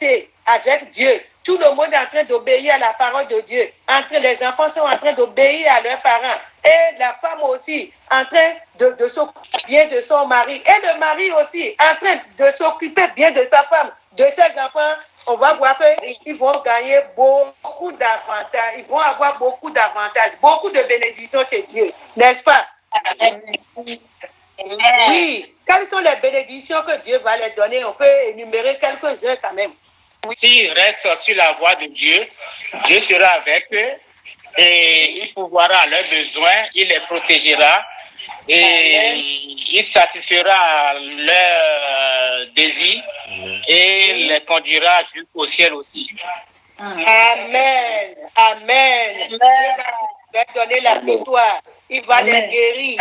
A: est avec Dieu, tout le monde est en train d'obéir à la parole de Dieu. Les enfants sont en train d'obéir à leurs parents. Et la femme aussi en train de s'occuper bien de son mari. Et le mari aussi en train de s'occuper bien de sa femme, de ses enfants. On va voir qu'ils vont gagner beaucoup d'avantages. Ils vont avoir beaucoup d'avantages, beaucoup de bénédictions chez Dieu. N'est-ce pas? Oui. Quelles sont les bénédictions que Dieu va les donner? On peut énumérer quelques-uns quand même.
C: S'ils restent sur la voie de Dieu, Dieu sera avec eux et il pourvoira à leurs besoins, il les protégera et il satisfera leurs désirs et les conduira jusqu'au ciel aussi.
A: Amen. Amen. Il va donner la victoire. Il va les guérir.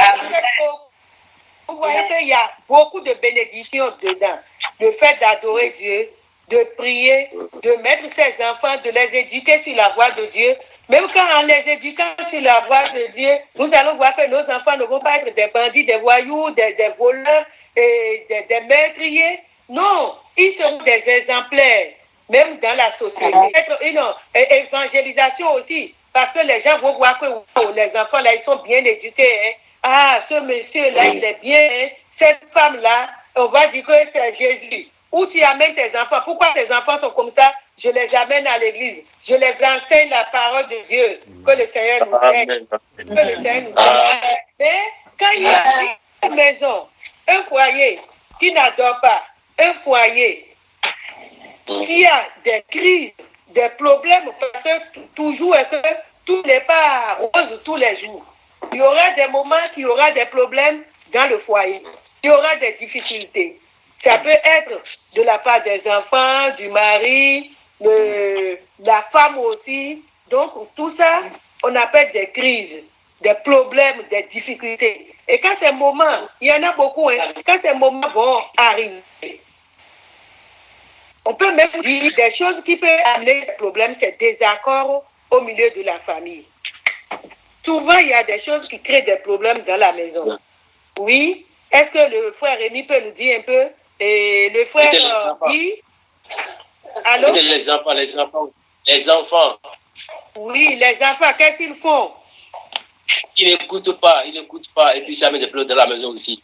A: vous voyez qu'il y a beaucoup de bénédictions dedans. Le fait d'adorer Dieu, de prier, de mettre ses enfants, de les éduquer sur la voie de Dieu. Même quand en les éduquant sur la voie de Dieu, nous allons voir que nos enfants ne vont pas être des bandits, des voyous, des voleurs, et des meurtriers. Non, ils seront des exemplaires, même dans la société. Être une évangélisation aussi, parce que les gens vont voir que les enfants là, ils sont bien éduqués. Hein. Ah, ce monsieur-là, il est bien. Hein. Cette femme-là, on va dire que c'est Jésus. Où tu amènes tes enfants? Pourquoi tes enfants sont comme ça? Je les amène à l'église. Je les enseigne la parole de Dieu. Que le Seigneur nous aide. Que le Seigneur nous aide. Mais quand il y a une maison, un foyer qui n'adore pas, un foyer qui a des crises, des problèmes, parce que toujours et que tout n'est pas rose tous les jours. Il y aura des moments qu'il y aura des problèmes dans le foyer. Il y aura des difficultés. Ça peut être de la part des enfants, du mari, la femme aussi. Donc, tout ça, on appelle des crises, des problèmes, des difficultés. Et quand ces moments, il y en a beaucoup, hein, quand ces moments vont arriver, on peut même dire des choses qui peuvent amener des problèmes, c'est désaccord au milieu de la famille. Souvent, il y a des choses qui créent des problèmes dans la maison. Oui. Est-ce que le frère Rémi peut nous dire un peu? Et le frère Guy? Allô?
F: Les enfants.
A: Oui, les enfants, qu'est-ce qu'ils font?
F: Ils n'écoutent pas, et puis ça met des pleurs dans la maison aussi.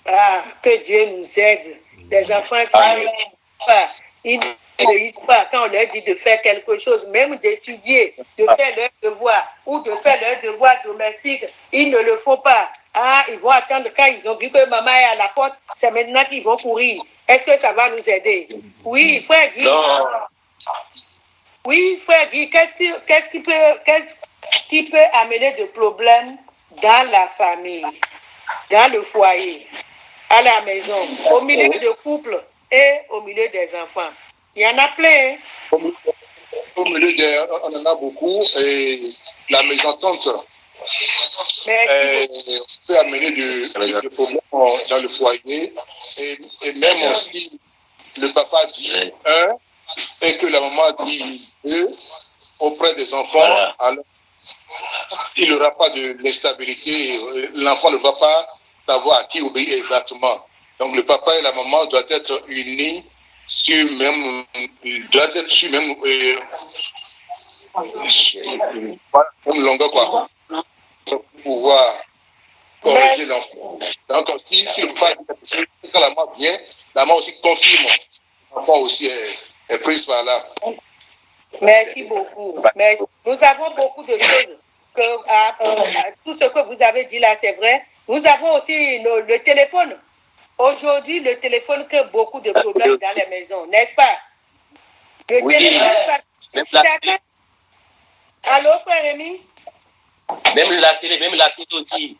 A: Ah, que Dieu nous aide. Les enfants qui n'écoutent pas, ils n'obéissent pas quand on leur dit de faire quelque chose, même d'étudier, de faire leur devoir ou de faire leur devoir domestique, ils ne le font pas. Ah, ils vont attendre quand ils ont vu que maman est à la porte, c'est maintenant qu'ils vont courir. Est-ce que ça va nous aider? Oui, frère Guy.
F: Non.
A: Oui, frère Guy, qu'est-ce qui peut amener de problèmes dans la famille, dans le foyer, à la maison, au milieu de couple et au milieu des enfants? Il y en a plein. Hein?
J: Au milieu on en a beaucoup. Et la mésentente peut amener des problèmes dans le foyer. Et même aussi, le papa dit un et que la maman dit deux auprès des enfants. Alors, il n'y aura pas de l'instabilité. L'enfant ne va pas savoir à qui obéir exactement. Donc le papa et la maman doivent être unis sur même longueur, quoi, pour pouvoir corriger l'enfant. Donc si le papa dit quand la maman vient, la maman aussi confirme. L'enfant aussi est prise par là.
A: Merci beaucoup. Merci. Nous avons beaucoup de choses. Tout ce que vous avez dit là, c'est vrai. Nous avons aussi le téléphone. Aujourd'hui, le téléphone crée beaucoup de problèmes dans les maisons, n'est-ce pas? Le téléphone. Allô, frère Rémi?
F: Même la télé aussi.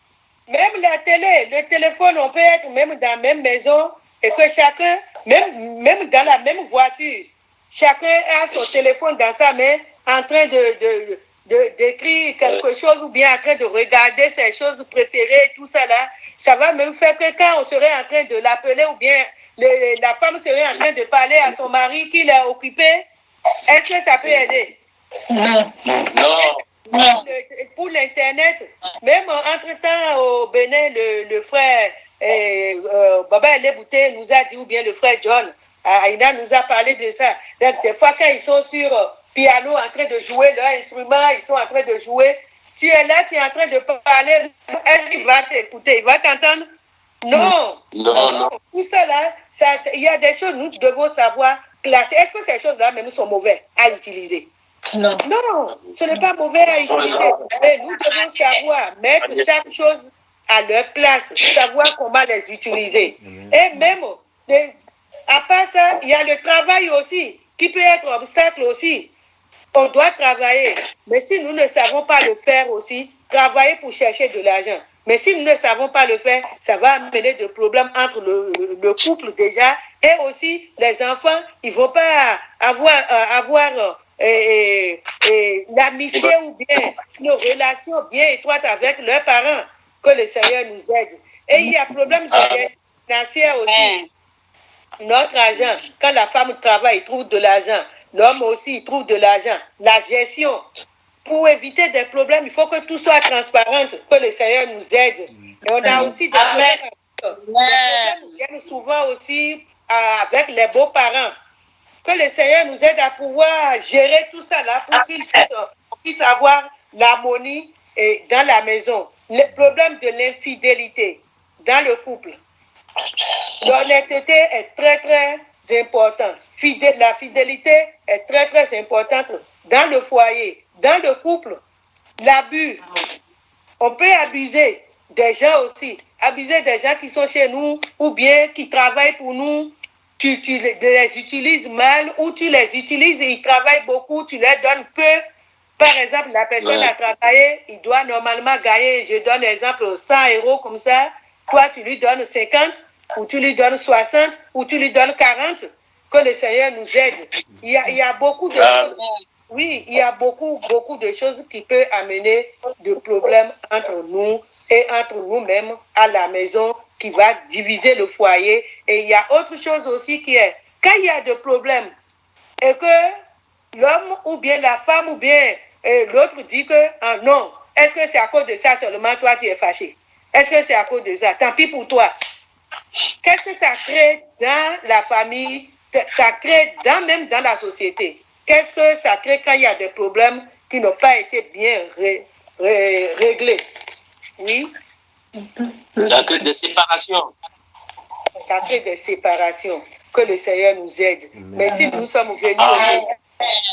A: Même la télé, le téléphone, on peut être même dans la même maison et que chacun, même dans la même voiture, chacun a son téléphone dans sa main en train d'écrire quelque chose ou bien en train de regarder ses choses préférées, tout ça là. Ça va même faire que quand on serait en train de l'appeler ou bien la femme serait en train de parler à son mari qui l'a occupé, est-ce que ça peut aider?
F: Non.
A: Pour l'Internet, même entre-temps au Bénin, le frère Baba Elebouté nous a dit, ou bien le frère John, Aïna nous a parlé de ça. Donc, des fois, quand ils sont sur piano en train de jouer leur instrument, ils sont en train de jouer, tu es là, tu es en train de parler, est-ce qu'il va t'écouter? Il va t'entendre? Non. Tout ça là, il y a des choses, nous devons savoir classer. Est-ce que ces choses-là, même, sont mauvaises à utiliser? Non, ce n'est pas mauvais à utiliser. Mais nous devons savoir mettre chaque chose à leur place, savoir comment les utiliser. Et même, à part ça, il y a le travail aussi, qui peut être obstacle aussi. On doit travailler. Mais si nous ne savons pas le faire aussi, travailler pour chercher de l'argent. Mais si nous ne savons pas le faire, ça va amener des problèmes entre le couple déjà et aussi les enfants. Ils ne vont pas avoir l'amitié ou bien une relation bien étroite avec leurs parents. Que le Seigneur nous aide. Et il y a problème de gestion financière aussi. Notre argent, quand la femme travaille, il trouve de l'argent. L'homme aussi, il trouve de l'argent. La gestion. Pour éviter des problèmes, il faut que tout soit transparent, que le Seigneur nous aide. Et on a aussi des problèmes. Les problèmes viennent souvent aussi avec les beaux-parents. Que le Seigneur nous aide à pouvoir gérer tout ça là pour qu'on puisse avoir l'harmonie dans la maison. Le problème de l'infidélité dans le couple. L'honnêteté est très, très importante. La fidélité est très, très importante dans le foyer, dans le couple. L'abus. On peut abuser des gens aussi. Abuser des gens qui sont chez nous ou bien qui travaillent pour nous. Tu les utilises mal ou tu les utilises et ils travaillent beaucoup, tu leur donnes peu. Par exemple, la personne a travaillé, il doit normalement gagner, je donne exemple, 100 € comme ça. Toi, tu lui donnes 50 ou tu lui donnes 60 ou tu lui donnes 40. Que le Seigneur nous aide. Il y a beaucoup de choses. Oui, il y a beaucoup de choses qui peuvent amener des problèmes entre nous et entre nous-mêmes à la maison qui va diviser le foyer. Et il y a autre chose aussi qui est, quand il y a des problèmes et que l'homme ou bien la femme ou bien l'autre dit que non, est-ce que c'est à cause de ça seulement toi tu es fâché? Est-ce que c'est à cause de ça? Tant pis pour toi. Qu'est-ce que ça crée dans la famille? Ça crée même dans la société. Qu'est-ce que ça crée quand il y a des problèmes qui n'ont pas été bien réglés? Oui.
F: Ça crée des séparations.
A: Ça crée des séparations. Que le Seigneur nous aide. Mais si nous sommes venus au Seigneur,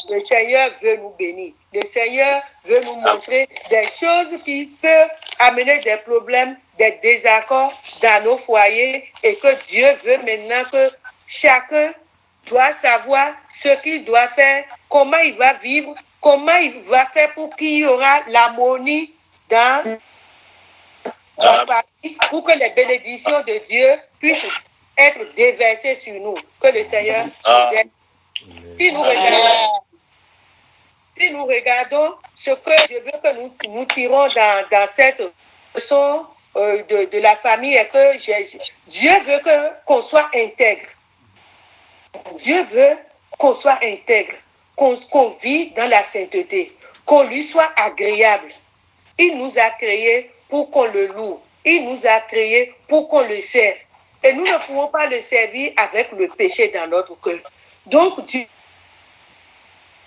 A: le Seigneur veut nous bénir. Le Seigneur veut nous montrer des choses qui peuvent amener des problèmes, des désaccords dans nos foyers et que Dieu veut maintenant que chacun doit savoir ce qu'il doit faire, comment il va vivre, comment il va faire pour qu'il y aura l'harmonie dans la famille, pour que les bénédictions de Dieu puissent être déversées sur nous. Que le Seigneur nous aide. Si nous regardons ce que je veux que nous tirons dans cette leçon de la famille, est que Dieu veut qu'on soit intègre. Dieu veut qu'on soit intègre, qu'on vit dans la sainteté, qu'on lui soit agréable. Il nous a créés pour qu'on le loue. Il nous a créés pour qu'on le serve. Et nous ne pouvons pas le servir avec le péché dans notre cœur. Donc, Dieu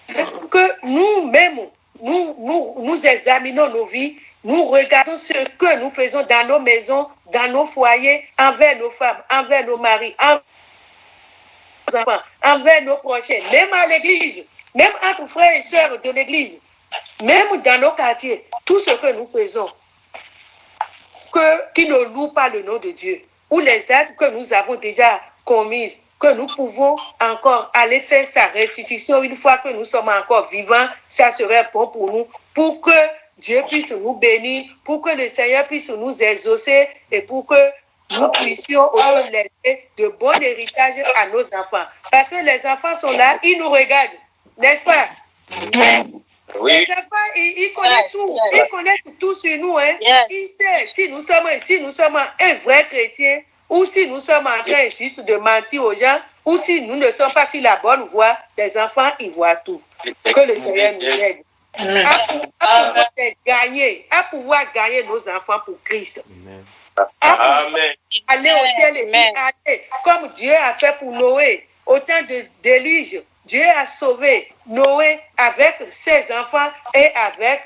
A: veut que nous-mêmes, nous examinons nos vies, nous regardons ce que nous faisons dans nos maisons, dans nos foyers, envers nos femmes, envers nos maris, envers nos enfants, envers nos prochains, même à l'église, même entre frères et sœurs de l'église, même dans nos quartiers, tout ce que nous faisons, qui ne loue pas le nom de Dieu, ou les actes que nous avons déjà commis, que nous pouvons encore aller faire sa restitution une fois que nous sommes encore vivants, ça serait bon pour nous, pour que Dieu puisse nous bénir, pour que le Seigneur puisse nous exaucer et pour que nous puissions aussi laisser de bons héritages à nos enfants. Parce que les enfants sont là, ils nous regardent, n'est-ce pas? Oui. Les enfants, ils connaissent tout. Ils connaissent tout sur nous. Hein. Ils savent si nous sommes un vrai chrétien ou si nous sommes en train juste de mentir aux gens ou si nous ne sommes pas sur la bonne voie. Les enfants, ils voient tout. Que le Seigneur nous aide. À pouvoir gagner nos enfants pour Christ. Amen. Aller au ciel et aller comme Dieu a fait pour Noé. Au temps de déluge, Dieu a sauvé Noé avec ses enfants et avec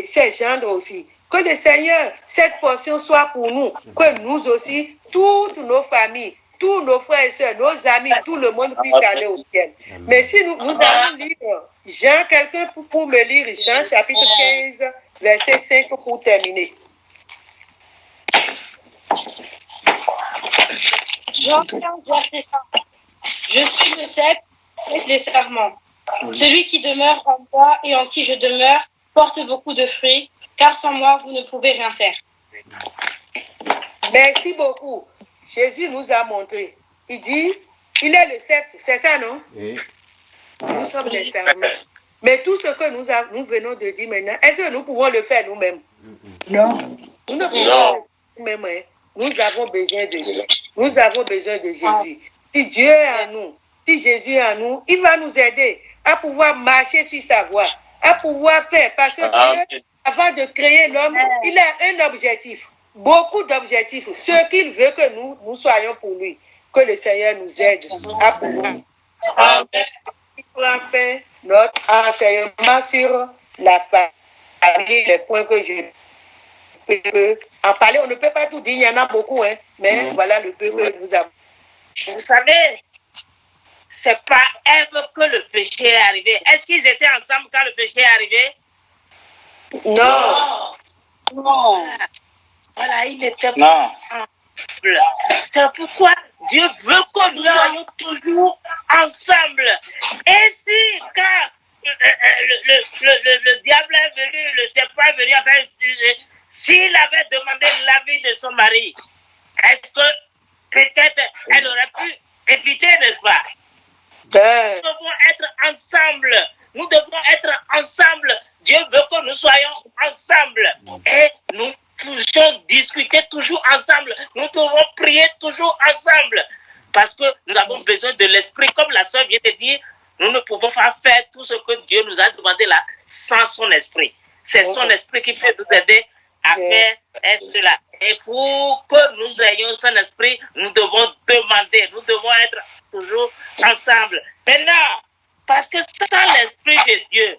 A: ses gendres aussi. Que le Seigneur, cette portion soit pour nous, que nous aussi, toutes nos familles, tous nos frères et sœurs, nos amis, tout le monde puisse aller au ciel. Mais si nous allons lire Jean, quelqu'un pour me lire Jean chapitre 15, verset 5 pour terminer.
E: Jean 15, verset 5. Je suis le cep des serments. Celui qui demeure en moi et en qui je demeure porte beaucoup de fruits, car sans moi, vous ne pouvez rien faire.
A: Merci beaucoup. Jésus nous a montré. Il dit, il est le cep, c'est ça, non? Oui. Nous sommes les serments. Mais tout ce que nous venons de dire maintenant, est-ce que nous pouvons le faire nous-mêmes? Non. Nous ne pouvons pas le faire nous-mêmes. Hein? nous avons besoin de lui. Nous avons besoin de Jésus. Si Dieu est en nous, si Jésus est en nous, il va nous aider à pouvoir marcher sur sa voie, à pouvoir faire. Parce que Dieu, avant de créer l'homme, il a un objectif, beaucoup d'objectifs. Ce qu'il veut que nous soyons pour lui. Que le Seigneur nous aide à pouvoir faire notre enseignement sur la famille, les points que je peux en parler. On ne peut pas tout dire, il y en a beaucoup, hein, mais voilà le peu que nous avons.
D: Vous savez, c'est pas Ève que le péché est arrivé. Est-ce qu'ils étaient ensemble quand le péché est arrivé?
A: Non.
D: Non. Voilà, ils n'étaient pas ensemble. C'est pourquoi Dieu veut que nous soyons toujours ensemble. Et si, quand le diable est venu, le serpent est venu, s'il avait demandé l'avis de son mari, est-ce que peut-être elle aurait pu éviter, n'est-ce pas? Nous devons être ensemble. Nous devons être ensemble. Dieu veut que nous soyons ensemble. Et nous puissions discuter toujours ensemble. Nous devons prier toujours ensemble. Parce que nous avons besoin de l'esprit. Comme la sœur vient de dire, nous ne pouvons pas faire tout ce que Dieu nous a demandé là sans son esprit. C'est son esprit qui peut nous aider à faire cela. Et pour que nous ayons son esprit, nous devons demander, nous devons être toujours ensemble. Maintenant, parce que sans l'esprit de Dieu,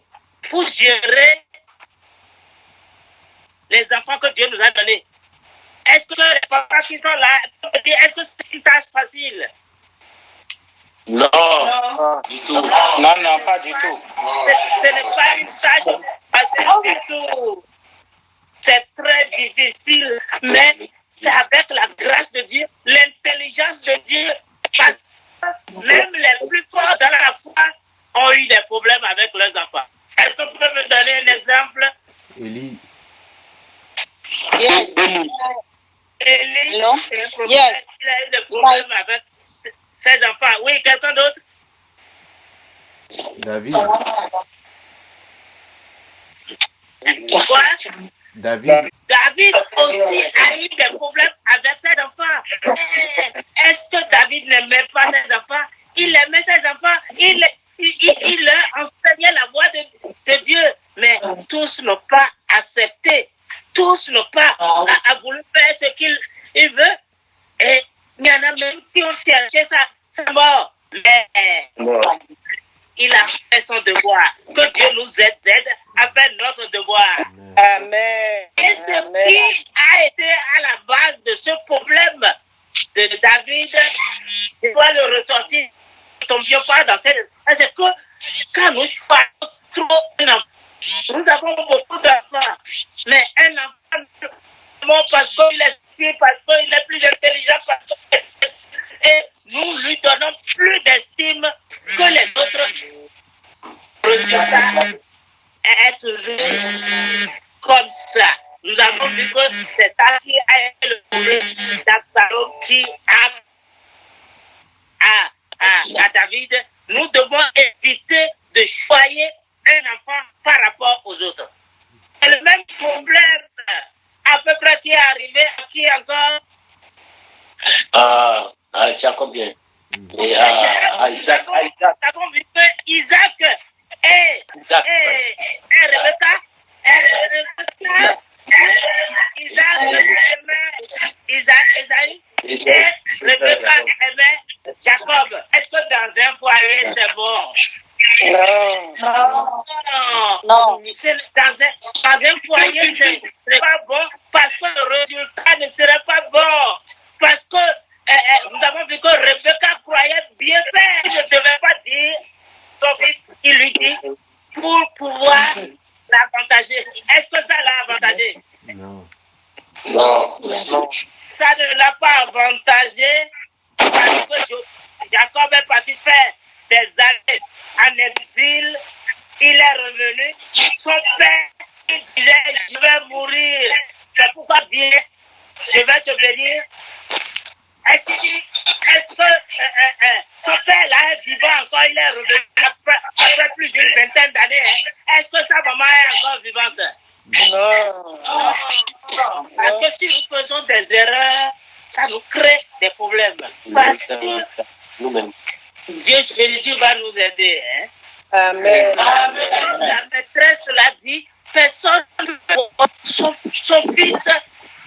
D: pour gérer les enfants que Dieu nous a donnés, est-ce que les papas qui sont là, est-ce que c'est une tâche facile?
F: Non, du tout.
C: Non, pas du tout.
D: Ce n'est pas une tâche facile du tout. C'est très difficile, mais c'est avec la grâce de Dieu, l'intelligence de Dieu, parce que même les plus forts dans la foi ont eu des problèmes avec leurs enfants. Est-ce que vous pouvez me donner un exemple?
B: Élie.
H: Yes.
D: Élie,
H: Hello? Yes.
D: il a eu des problèmes avec ses enfants. Oui, quelqu'un d'autre?
B: David.
D: Quoi?
B: David.
D: David aussi a eu des problèmes avec ses enfants. Est-ce que David n'aimait pas ses enfants? Il aimait ses enfants. Il leur enseignait la voie de Dieu. Mais tous n'ont pas accepté. Tous n'ont pas voulu faire ce qu'il veut. Et il y en a même qui ont cherché sa mort. Mais il a fait son devoir. Que Dieu nous aide à faire notre devoir.
A: Amen.
D: Et ce qui a été à la base de ce problème de David, je dois le ressortir. Nous ne tombions pas dans cette... C'est que quand nous choisissons trop un enfant, nous avons beaucoup d'enfants, mais un enfant, parce qu'il est si, parce qu'il est plus intelligent, et nous lui donnons plus d'estime que les autres. Résultat est toujours comme ça. Nous avons vu que c'est ça qui a été le problème d'Absalom qui à David. Nous devons éviter de choyer un enfant par rapport aux autres. C'est le même problème à peu près qui est arrivé à qui encore?
F: À Jacob bien. Et à Isaac.
D: Nous avons vu que Isaac et Rebecca, Isaïe et Rebecca aimait Jacob. Est-ce que dans un foyer c'est bon? Non. Dans un foyer ce n'est pas bon parce que le résultat ne serait pas bon. Parce que nous avons vu que Rebecca croyait bien faire. Il ne devait pas dire son fils, il lui dit pour pouvoir l'avantager. Est-ce que ça l'a avantagé?
B: Non.
D: Ça ne l'a pas avantagé parce que Jacob est parti faire des années en exil. Il est revenu. Son père, il disait, je vais mourir. C'est pourquoi bien, je vais te bénir. Est-ce que son père là est vivant encore? Il est revenu après plus d'une vingtaine d'années. Est-ce que sa maman est encore vivante? Non. Parce que si nous faisons des erreurs, ça nous crée des problèmes. Parce que Dieu Jésus va nous aider. Hein?
A: Amen.
D: La maîtresse l'a dit, personne son fils,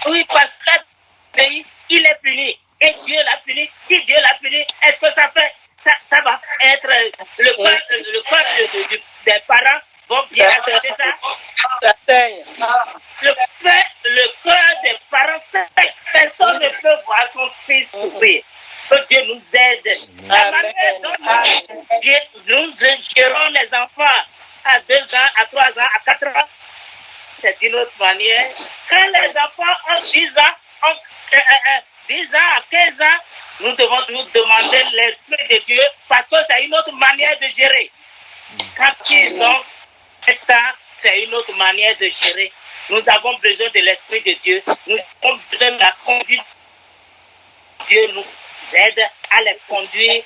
D: oui, parce que il est puni. Et Dieu l'a puni. Si Dieu l'a puni, est-ce que ça va être le cœur des parents vont bien accepter ça? Le cœur des parents saigne. Personne ne peut voir son fils souffrir. Que Dieu nous aide. Nous gérons les enfants à 2 ans, à 3 ans, à 4 ans. C'est d'une autre manière. Quand les enfants ont 10 ans, 10 ans à 15 ans, nous devons nous demander l'Esprit de Dieu parce que c'est une autre manière de gérer. Quand ils ont 7 ans, c'est une autre manière de gérer. Nous avons besoin de l'Esprit de Dieu. Nous avons besoin de la conduite. Dieu nous aide à les conduire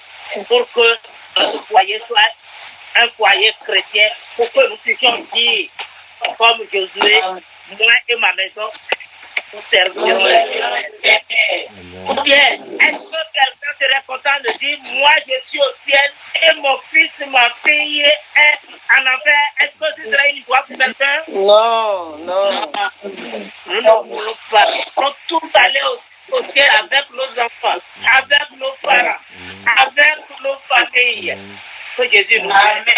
D: pour que notre foyer soit un foyer chrétien, pour que nous puissions dire, comme Josué, moi et ma maison, nous servirons. Ou bien, est-ce que quelqu'un serait content de dire, moi je suis au ciel et mon fils, ma fille est en enfer? Est-ce que ce serait une joie pour quelqu'un?
A: Non.
D: Nous ne voulons pas. Nous devons tous aller au ciel avec nos enfants, avec nos parents, avec nos familles. Que Jésus nous aide.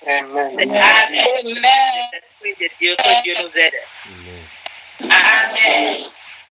D: Amen. L'Esprit de Dieu, que Dieu nous aide.
I: Amen.